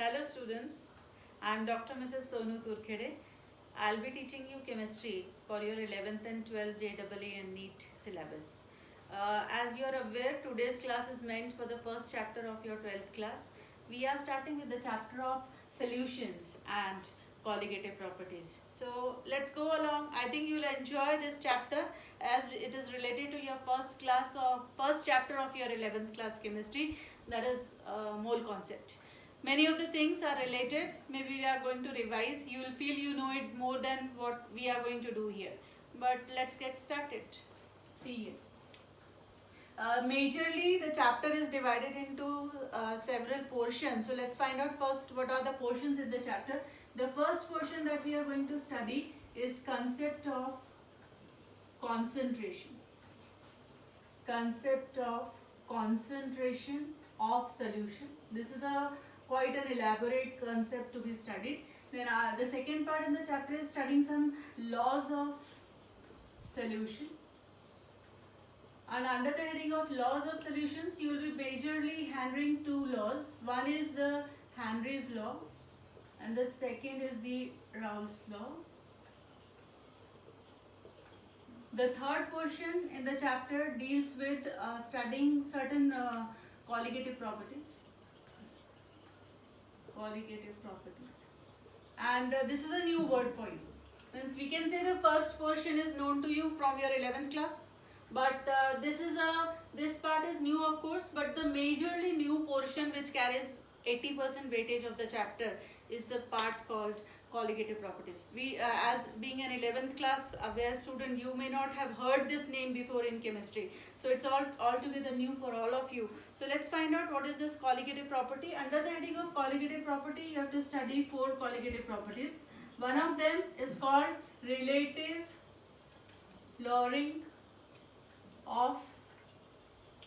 Hello students, I am Dr. Mrs. Sonu Turkhede. I will be teaching you chemistry for your 11th and 12th JEE and NEET syllabus. As you are aware, today's class is meant for the first chapter of your 12th class. We are starting with the chapter of solutions and colligative properties. So let's go along. I think you will enjoy this chapter as it is related to your first chapter of your 11th class chemistry, that is mole concept. Many of the things are related. Maybe we are going to revise. You will feel you know it more than what we are going to do here. But let's get started. See here. Majorly, the chapter is divided into several portions. So let's find out first what are the portions in the chapter. The first portion that we are going to study is concept of concentration. Concept of concentration of solution. This is a quite an elaborate concept to be studied. Then the second part in the chapter is studying some laws of solution. And under the heading of laws of solutions, you will be majorly handling two laws. One is the Henry's law and the second is the Raoult's law. The third portion in the chapter deals with studying certain colligative properties. Colligative properties. And this is a new word for you. Means we can say the first portion is known to you from your 11th class. But this part is new, of course, but the majorly new portion which carries 80% weightage of the chapter is the part called colligative properties. We, as being an 11th class aware student, you may not have heard this name before in chemistry. So it's altogether new for all of you. So let's find out what is this colligative property. Under the heading of colligative property, you have to study 4 colligative properties. One of them is called relative lowering of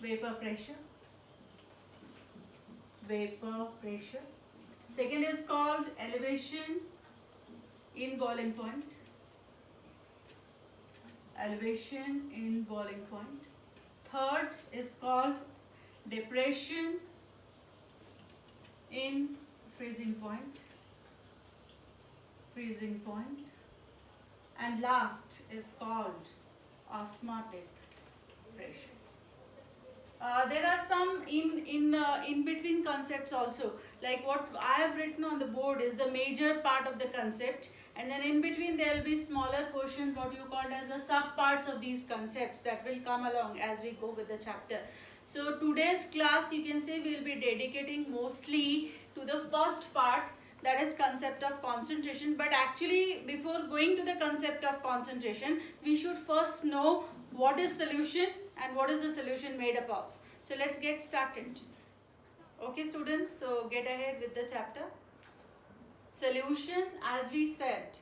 vapor pressure. Vapor pressure. Second is called elevation in boiling point. Elevation in boiling point. Third is called depression in freezing point. Freezing point. And last is called osmotic pressure. There are some in between concepts also, like what I have written on the board is the major part of the concept, and then in between there will be smaller portions, what you called as the sub parts of these concepts that will come along as we go with the chapter. So today's class, you can say, we will be dedicating mostly to the first part, that is concept of concentration. But actually, before going to the concept of concentration, we should first know what is solution and what is the solution made up of. So let's get started. Okay students, so get ahead with the chapter. Solution, as we said,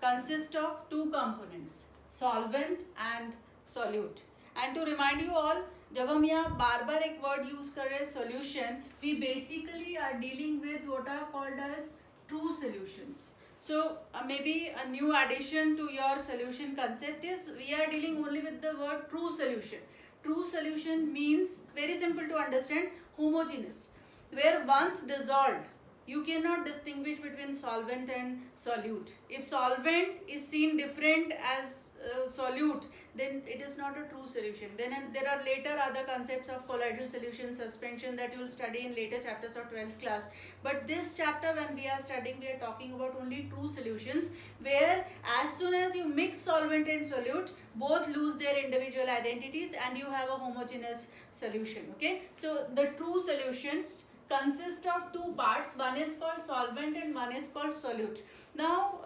consists of 2 components, solvent and solute. And to remind you all, जब हम यहाँ बार बार एक word use कर रहे हैं solution, we basically are dealing with what are called as true solutions. So maybe a new addition to your solution concept is we are dealing only with the word true solution. True solution means, very simple to understand, homogeneous, where once dissolved, you cannot distinguish between solvent and solute. If solvent is seen different as solute, then it is not a true solution. Then there are later other concepts of colloidal solution, suspension, that you will study in later chapters of 12th class. But this chapter, when we are studying, we are talking about only true solutions, where as soon as you mix solvent and solute, both lose their individual identities and you have a homogeneous solution. Okay, so the true solutions consist of 2 parts. One is called solvent and one is called solute. Now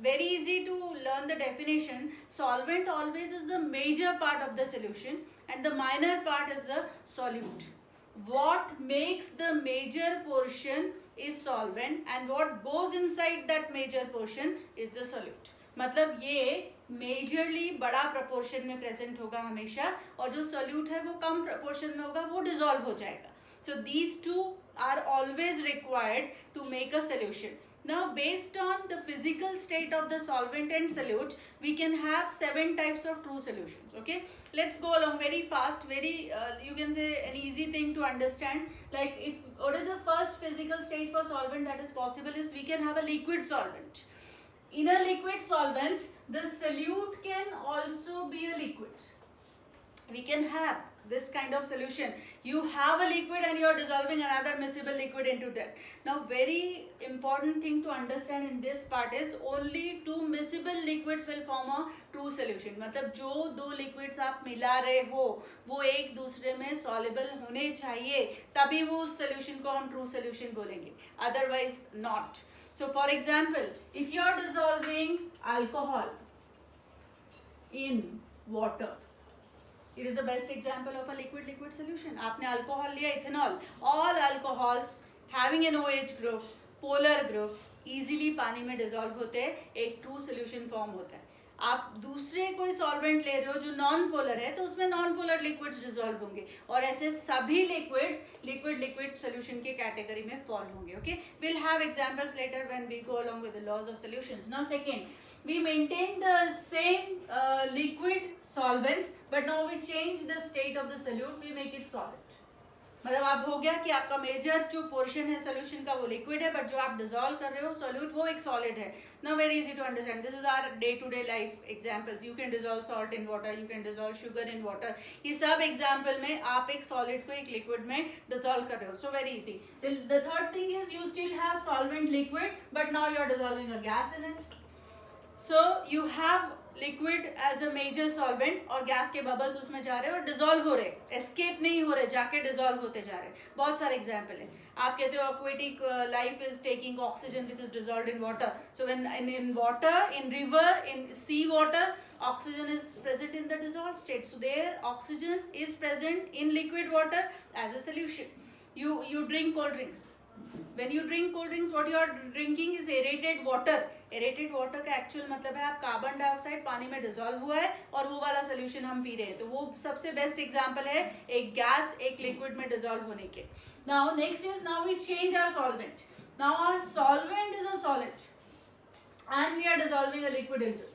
very easy to learn the definition. Solvent always is the major part of the solution and the minor part is the solute. What makes the major portion is solvent and what goes inside that major portion is the solute. मतलब ये majorly बड़ा proportion में present होगा हमेशा, और जो solute है वो कम प्रपोर्शन में होगा, वो डिसॉल्व हो जाएगा. So these two are always required to make a solution. Now based on the physical state of the solvent and solute, we can have 7 types of true solutions. Okay, let's go along very fast, very you can say an easy thing to understand. Like, if what is the first physical state for solvent that is possible is we can have a liquid solvent. In a liquid solvent, the solute can also be a liquid. We can have this kind of solution. You have a liquid and you are dissolving another miscible liquid into that. Now very important thing to understand in this part is only 2 miscible liquids will form a true solution. मतलब जो 2 liquids आप मिला रहे हो वो एक दूसरे में soluble होने चाहिए, तभी वो उस solution को हम true solution बोलेंगे, otherwise not. So for example, if you are dissolving alcohol in water, it is the best example of a liquid-liquid solution. आपने अल्कोहल लिया, ethanol. All alcohols having an OH group, polar group, easily पानी में dissolve होते हैं, एक true solution form होता है. आप दूसरे कोई सॉल्वेंट ले रहे हो जो नॉन पोलर है, तो उसमें नॉन पोलर लिक्विड्स डिसॉल्व होंगे, और ऐसे सभी लिक्विड्स लिक्विड लिक्विड सोल्यूशन के कैटेगरी में फॉल होंगे. Okay, will have examples later when we go along with the laws of solutions. Now second, we maintain the same liquid solvent, but now we change the state of the solute, we make it solid. मतलब आप हो गया कि आपका major जो portion है solution का वो लिक्विड है, बट जो आप डिसॉल्व कर रहे हो सोल्यूट वो एक सॉलिड है. Now very easy to understand. This is our day to day life examples. You can dissolve salt in water, you can dissolve sugar in water. ये सब एग्जांपल में आप एक सॉलिड को एक लिक्विड में डिसॉल्व कर रहे हो. So very easy. The third thing is you still have solvent liquid, but now you are dissolving a gas in it. So you have liquid as a major solvent और gas के bubbles उसमें जा रहे हैं और dissolve हो रहे, escape नहीं हो रहे, जाके डिसॉल्व होते जा रहे. बहुत सारे एग्जांपल है. आप कहते हो aquatic life is taking oxygen which is dissolved in water. So when in water, in river, in sea water, oxygen is present in the dissolved state. So there oxygen is present in liquid water as a solution. You drink cold drinks. When you drink cold drinks, what you are drinking is aerated water. Aerated water का actual मतलब है आप carbon dioxide पानी में dissolve हुआ है और वो वाला सोल्यूशन हम पी रहे हैं, तो वो सबसे बेस्ट एग्जांपल है एक गैस एक लिक्विड में डिसॉल्व होने के. Now next is, now we change our solvent. Now our solvent is a solid and we are dissolving a liquid into it.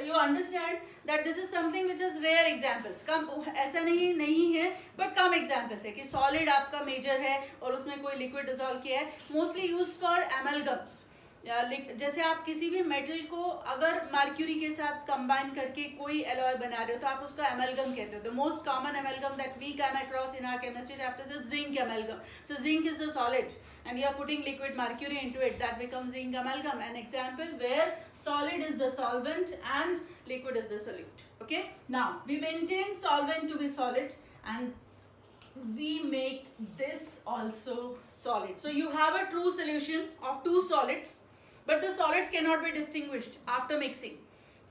You understand that this is something which is rare examples. कम ऐसा नहीं है, but come examples है कि solid आपका major है और उसमें कोई liquid dissolve किया है. Mostly used for amalgams. जैसे आप किसी भी मेटल को अगर मर्क्यूरी के साथ कंबाइन करके कोई एलॉय बना रहे हो तो आप उसको एमलगम कहते हो. The most common amalgam that we come across in our chemistry chapters is zinc amalgam. So zinc is the solid and you are putting liquid mercury into it, that becomes zinc amalgam. An example where solid is the solvent and liquid is the solute. Okay, now we maintain solvent to be solid and we make this also solid. So you have a true solution of two solids, but the solids cannot be distinguished after mixing.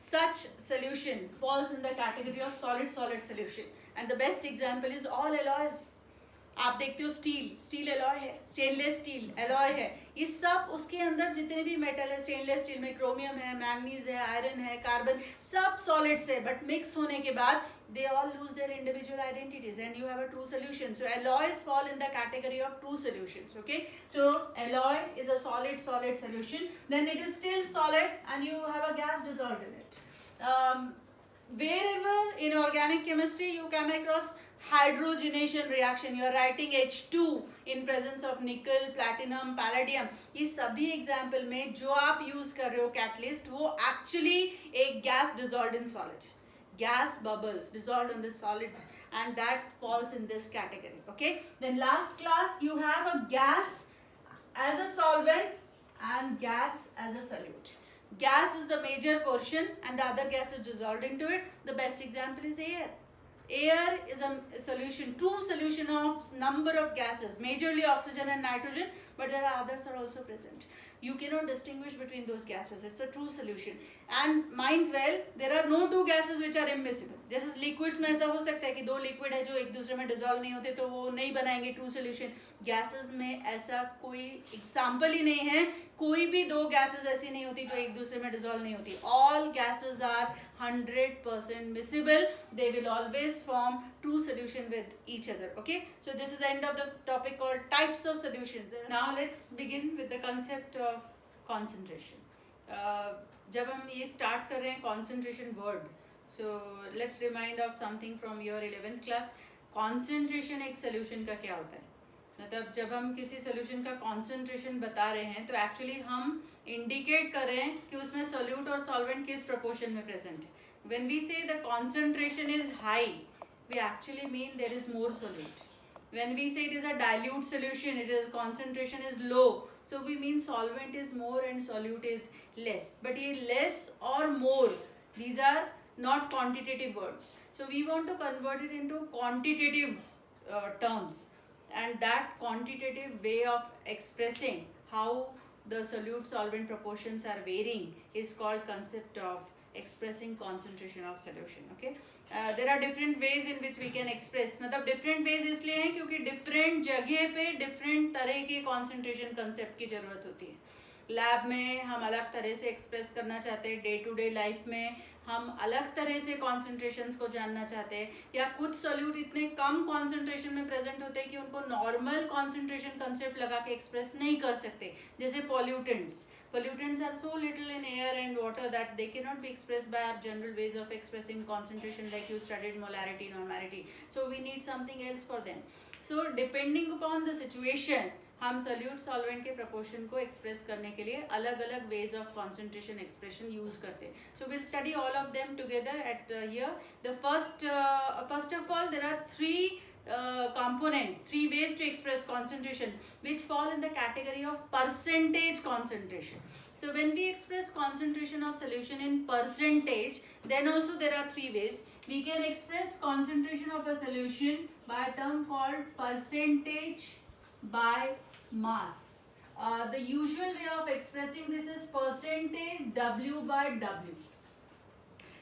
Such solution falls in the category of solid solution, and the best example is all alloys. आप देखते हो steel alloy है, stainless steel alloy है, ये सब उसके अंदर जितने भी मेटल है स्टेनलेस स्टील में क्रोमियम है, मैंगनीज है, आयरन है, कार्बन, सब सॉलिड्स है, बट मिक्स होने के बाद they all lose their individual identities and you have a true solution. So alloys fall in the category of true solutions. Okay, so alloy is a solid solution, then it is still solid and you have a gas dissolved in it. Wherever in organic chemistry you come across hydrogenation reaction, you are writing H2 in presence of nickel, platinum, palladium, ये सभी example में जो आप use कर रहे हो catalyst वो actually एक gas dissolved in solid, gas bubbles dissolved in the solid, and that falls in this category. Okay, then last class you have a gas as a solvent and gas as a solute. Gas is the major portion and the other gas is dissolved into it. The best example is air. Air is a solution, true solution of number of gases, majorly oxygen and nitrogen, but there are others are also present. You cannot distinguish between those gases. It's a true solution. And mind well, there are no two gases which are immiscible. जैसे liquids में ऐसा हो सकता है कि दो liquid है जो एक दूसरे में dissolve नहीं होते तो वो नहीं बनाएंगे true solution. Gases में ऐसा कोई example ही नहीं है, कोई भी दो gases ऐसी नहीं होती जो एक दूसरे में dissolve नहीं होती. All gases are 100% miscible. They will always form true solution with each other. Okay, so this is the end of the topic called types of solutions. Now let's begin with the concept of concentration. जब हम ये start कर रहे हैं concentration word, so let's remind of something from your 11th class. Concentration एक solution का क्या होता है? मतलब जब हम किसी सोल्यूशन का कॉन्सेंट्रेशन बता रहे हैं तो एक्चुअली हम इंडिकेट कर रहे हैं कि उसमें सोल्यूट और सॉल्वेंट किस प्रोपोर्शन में प्रेजेंट है. When we say the concentration is high, we actually mean there is more solute. When we say it is a dilute solution, it is concentration is low, so we mean solvent is more and solute is less. But ये less और more, these are not quantitative words, so we want to convert it into quantitative terms. And that quantitative way of expressing how the solute solvent proportions are varying is called concept of expressing concentration of solution. Okay, there are different ways in which we can express. मतलब different ways इसलिए हैं क्योंकि different जगह पे different तरह के concentration concept की जरूरत होती है. लैब में हम अलग तरह से एक्सप्रेस करना चाहते हैं, डे टू डे लाइफ में हम अलग तरह से कॉन्सेंट्रेशंस को जानना चाहते हैं, या कुछ सोल्यूट इतने कम कॉन्सेंट्रेशन में प्रेजेंट होते हैं कि उनको नॉर्मल कॉन्सेंट्रेशन कंसेप्ट लगा के एक्सप्रेस नहीं कर सकते. जैसे pollutants are so little in air and water that they cannot be expressed by our general ways of expressing concentration, like you studied molarity, normality. So we need something else for them. So depending upon the situation, हम solute solvent के proportion को express करने के लिए अलग अलग ways of concentration expression use करते हैं. So will study all of them together at here. The first of all there are three ways to express concentration which fall in the category of percentage concentration. So when we express concentration of solution in percentage, then also there are three ways. We can express concentration of a solution by a term called percentage by mass. The usual way of expressing this is percentage W by W.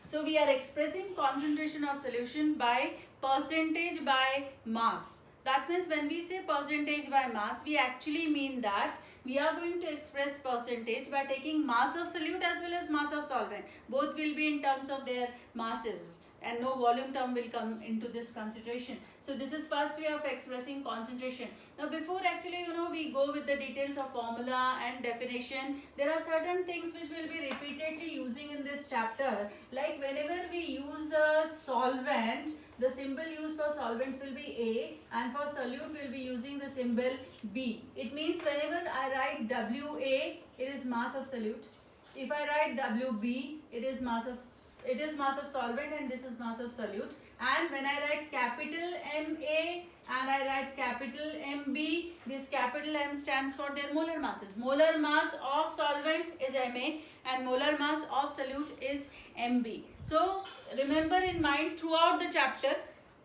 So we are expressing concentration of solution by percentage by mass. That means when we say percentage by mass, we actually mean that we are going to express percentage by taking mass of solute as well as mass of solvent. Both will be in terms of their masses, and no volume term will come into this consideration. So this is first way of expressing concentration. Now before actually we go with the details of formula and definition, there are certain things which we'll be repeatedly using in this chapter. Like whenever we use a solvent, the symbol used for solvents will be A, and for solute we'll be using the symbol B. It means whenever I write WA, it is mass of solute. If I write WB, it is mass of solvent, and this is mass of solute. And when I write capital MA and I write capital MB, this capital M stands for their molar masses. Molar mass of solvent is MA and molar mass of solute is MB. So remember in mind throughout the chapter,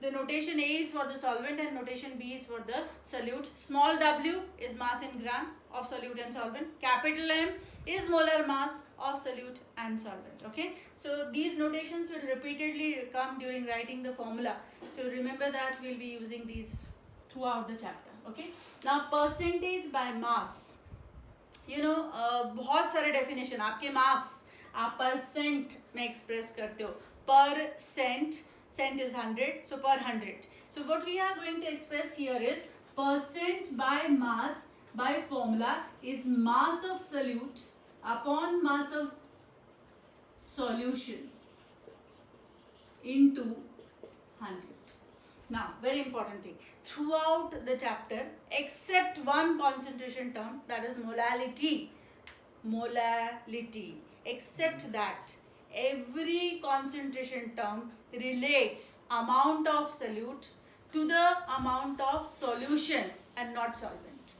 the notation A is for the solvent and notation B is for the solute. Small w is mass in gram of solute and solvent. Capital M is molar mass of solute and solvent. Okay, so these notations will repeatedly come during writing the formula. So remember that we'll be using these throughout the chapter. Okay, now percentage by mass. बहुत सारे definition आपके marks आप percent में express करते हो. Percent, cent is 100, so per 100. So what we are going to express here is percent by mass by formula is mass of solute upon mass of solution into 100. Now very important thing, throughout the chapter except one concentration term, that is molality, except that every concentration term relates amount of solute to the amount of solution and not solvent.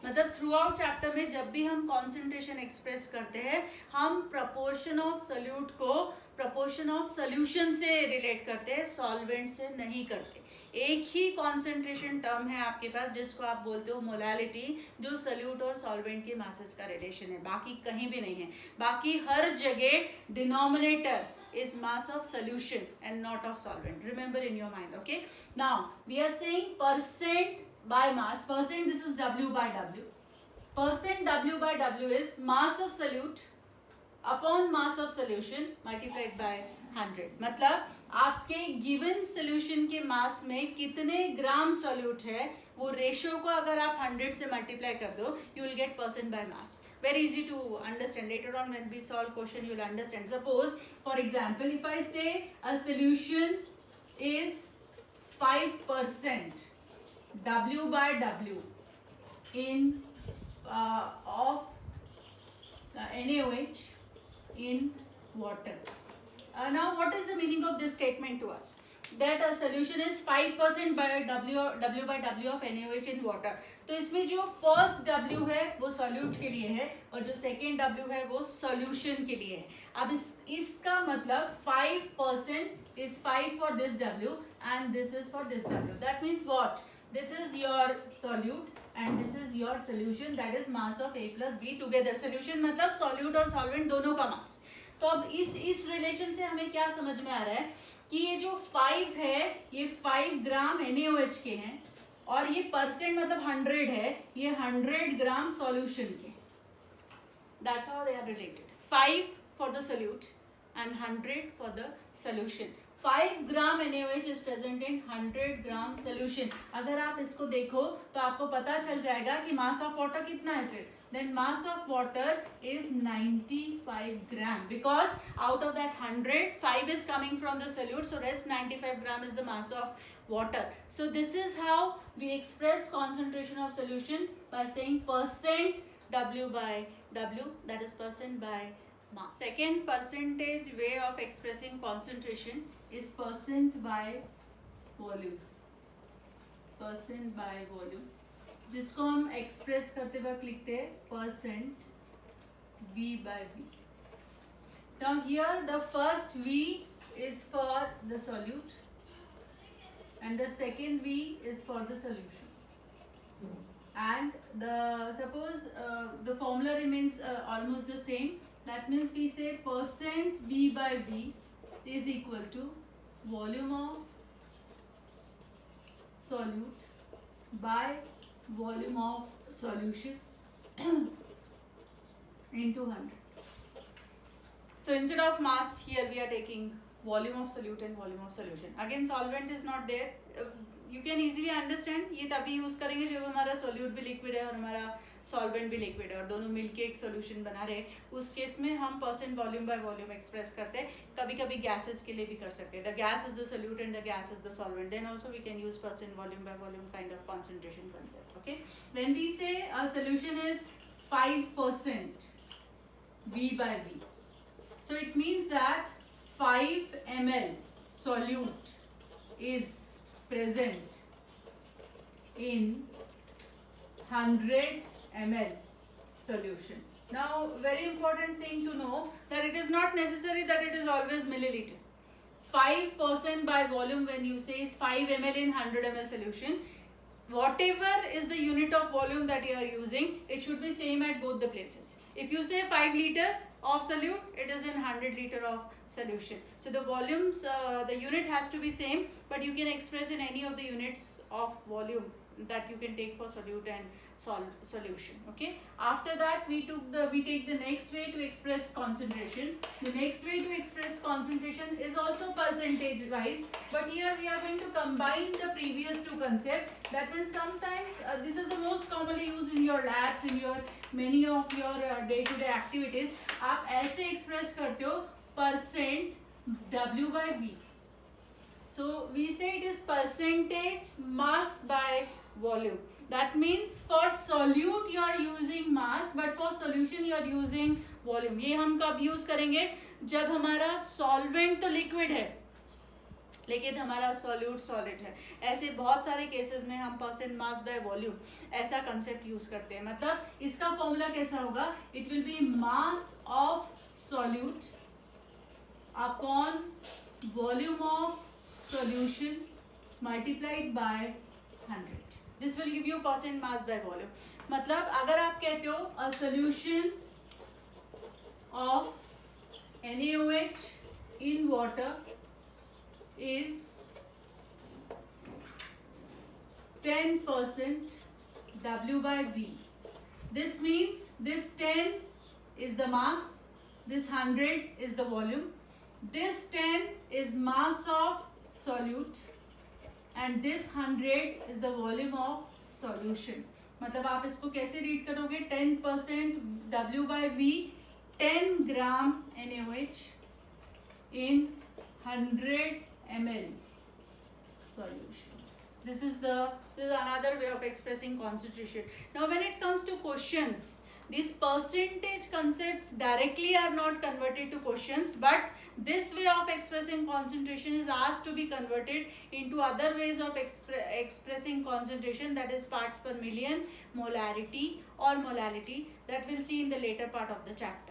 मतलब through out chapter में जब भी हम concentration express करते हैं, हम proportion of solute को proportion of solution से रिलेट करते हैं, सॉल्वेंट से नहीं करते. एक ही कॉन्सेंट्रेशन टर्म है आपके पास जिसको आप बोलते हो मोलालिटी, जो सोल्यूट और सॉल्वेंट के मासेस का रिलेशन है, बाकी कहीं भी नहीं है. बाकी हर जगह denominator is mass of solution and not of solvent. Remember in your mind. Okay, now we are saying percent by mass. Percent, this is W by W. Percent W by W is mass of solute upon mass of solution multiplied by 100, मतलब आपके given solution के मास में कितने ग्राम solute है, वो ratio को अगर आप 100 से मल्टीप्लाई कर दो, you will get percent by mass. Very easy to understand. Later on when we solve question, you will understand. Suppose, for example, if I say a solution is 5% W by W in of NaOH in water. Now what is the meaning of this statement to us? That a solution is 5% by W by W of NaOH in water. तो इसमें जो first W है वो solute के लिए है और जो सेकेंड W है वो सॉल्यूशन के लिए है. अब इसका मतलब 5% is 5 for this W and this is for this W. That means what? This is your solute and this is your solution, that is mass of A plus B together. Solution मतलब solute और solvent दोनों का mass. तो अब इस relation से हमें क्या समझ में आ रहा है कि ये जो 5 है ये 5 ग्राम NaOH के हैं और ये परसेंट मतलब 100 है, ये 100 ग्राम सॉल्यूशन के. That's how they are related. 5 for the solute and 100 for the solution. 5 gram NaOH is present in 100 gram solution. अगर आप इसको देखो तो आपको पता चल जाएगा कि mass of water कितना है फिर. Then mass of water is 95 gram because out of that 100, 5 is coming from the solute, so rest 95 gram is the mass of water. So this is how we express concentration of solution by saying percent W by W, that is percent by mass. Second percentage way of expressing concentration is percent by volume. Percent by volume, जिसको हम express करते वक्त लिखते हैं percent V by V. Now here the first V is for the solute and the second V is for the solution. And suppose the formula remains almost the same. That means we say percent V by V is equal to volume of solute by volume of solution into 100. So instead of mass, here we are taking volume of solute and volume of solution. Again solvent is not there. You can easily understand. ये तभी use करेंगे जब हमारा solute भी liquid है और हमारा solvent भी liquid है और दोनों मिलके एक solution बना रहे. उस केस में हम percent volume by volume express करते हैं. कभी कभी gases के लिए भी कर सकते हैं. The gas is the solute and the gas is the solvent. Then also we can use percent volume by volume kind of concentration concept. Okay. When we say a solution is 5% V by V, so it means that 5 ml solute is present in 100 ml solution. Now very important thing to know that it is not necessary that it is always milliliter. 5% by volume when you say is 5 ml in 100 ml solution. Whatever is the unit of volume that you are using, it should be same at both the places. If you say 5 liter of solute, it is in 100 liter of solution. So the volumes, the unit has to be same, but you can express in any of the units of volume that you can take for solute and solution. Okay. After that, we take the next way to express concentration. The next way to express concentration is also percentage wise, but here we are going to combine the previous two concepts. That means sometimes this is the most commonly used in your labs, in your many of your day-to-day activities. आप ऐसे express करते हो percent W by V. So we say it is percentage mass by volume. That means for solute you are using mass, but for solution you are using volume. ये हम कब use करेंगे? जब हमारा solvent तो liquid है लेकिन हमारा solute solid है. ऐसे बहुत सारे cases में हम percent mass by volume ऐसा concept use करते हैं. मतलब इसका formula कैसा होगा? It will be mass of solute upon volume of solution multiplied by 100. This will give you percent mass by volume. मतलब अगर आप कहते हो a solution of NaOH in water is 10% W by V. This means this 10 is the mass, this 100 is the volume. This 10 is mass of solute and this 100 is the volume of solution. मतलब आप इसको कैसे read करोगे? 10% W by V, 10 gram NaOH in 100 ml solution. This is another way of expressing concentration. Now when it comes to questions, these percentage concepts directly are not converted to questions, but this way of expressing concentration is asked to be converted into other ways of expressing concentration, that is parts per million, molarity or molality, that we'll see in the later part of the chapter.